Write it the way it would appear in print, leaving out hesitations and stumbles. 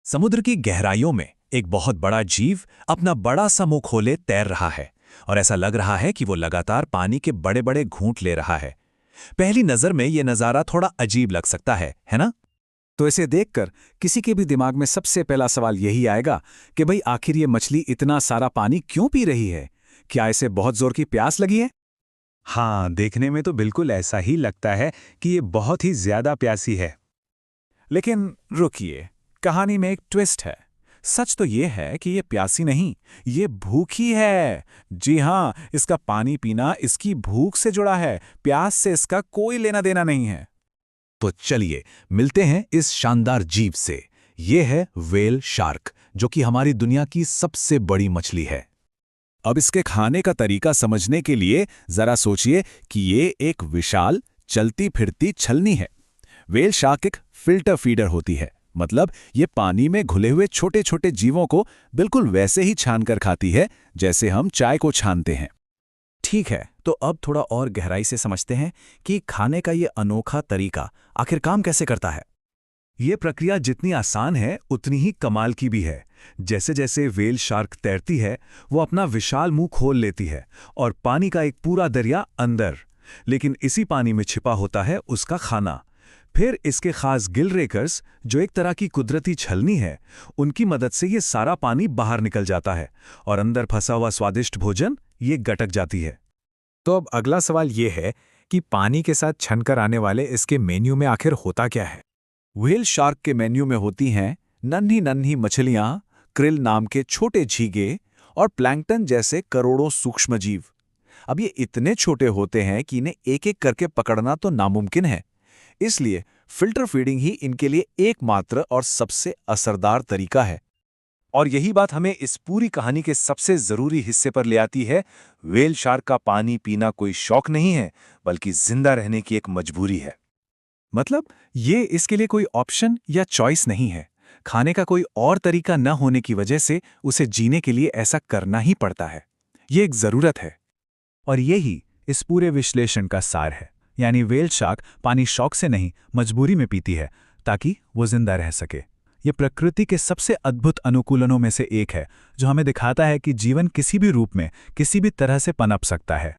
समुद्र की गहराइयों में एक बहुत बड़ा जीव अपना बड़ा सा मुंह खोले तैर रहा है और ऐसा लग रहा है कि वो लगातार पानी के बड़े बड़े घूंट ले रहा है। पहली नजर में ये नज़ारा थोड़ा अजीब लग सकता है ना? तो इसे देखकर किसी के भी दिमाग में सबसे पहला सवाल यही आएगा कि भाई आखिर ये मछली इतना सारा पानी क्यों पी रही है? क्या इसे बहुत जोर की प्यास लगी है? हाँ, देखने में तो बिल्कुल ऐसा ही लगता है कि ये बहुत ही ज्यादा प्यासी है। लेकिन रुकिए, कहानी में एक ट्विस्ट है। सच तो ये है कि ये प्यासी नहीं, ये भूखी है। जी हाँ, इसका पानी पीना इसकी भूख से जुड़ा है, प्यास से इसका कोई लेना देना नहीं है। तो चलिए मिलते हैं इस शानदार जीव से। ये है व्हेल शार्क, जो कि हमारी दुनिया की सबसे बड़ी मछली है। अब इसके खाने का तरीका समझने के लिए जरा सोचिए कि ये एक विशाल चलती फिरती छलनी है। व्हेल शार्क एक फिल्टर फीडर होती है, मतलब ये पानी में घुले हुए छोटे छोटे जीवों को बिल्कुल वैसे ही छानकर खाती है जैसे हम चाय को छानते हैं। ठीक है, तो अब थोड़ा और गहराई से समझते हैं कि खाने का ये अनोखा तरीका आखिर काम कैसे करता है। ये प्रक्रिया जितनी आसान है उतनी ही कमाल की भी है। जैसे जैसे व्हेल शार्क तैरती है, वो अपना विशाल मुंह खोल लेती है और पानी का एक पूरा दरिया अंदर, लेकिन इसी पानी में छिपा होता है उसका खाना। फिर इसके खास गिल रेकर्स, जो एक तरह की कुदरती छलनी है, उनकी मदद से ये सारा पानी बाहर निकल जाता है और अंदर फंसा हुआ स्वादिष्ट भोजन ये गटक जाती है। तो अब अगला सवाल ये है कि पानी के साथ छनकर आने वाले इसके मेन्यू में आखिर होता क्या है। व्हेल शार्क के मेन्यू में होती हैं नन्ही नन्ही मछलियां, क्रिल नाम के छोटे झींगे और प्लैंकटन जैसे करोड़ों सूक्ष्म जीव। अब ये इतने छोटे होते हैं कि इन्हें एक एक करके पकड़ना तो नामुमकिन है, इसलिए फिल्टर फीडिंग ही इनके लिए एकमात्र और सबसे असरदार तरीका है। और यही बात हमें इस पूरी कहानी के सबसे जरूरी हिस्से पर ले आती है। व्हेल शार्क का पानी पीना कोई शौक नहीं है, बल्कि जिंदा रहने की एक मजबूरी है। मतलब ये इसके लिए कोई ऑप्शन या चॉइस नहीं है। खाने का कोई और तरीका न होने की वजह से उसे जीने के लिए ऐसा करना ही पड़ता है। ये एक जरूरत है। और यही इस पूरे विश्लेषण का सार है। यानी व्हेल शार्क पानी शौक से नहीं, मजबूरी में पीती है ताकि वो जिंदा रह सके। ये प्रकृति के सबसे अद्भुत अनुकूलनों में से एक है, जो हमें दिखाता है कि जीवन किसी भी रूप में, किसी भी तरह से पनप सकता है।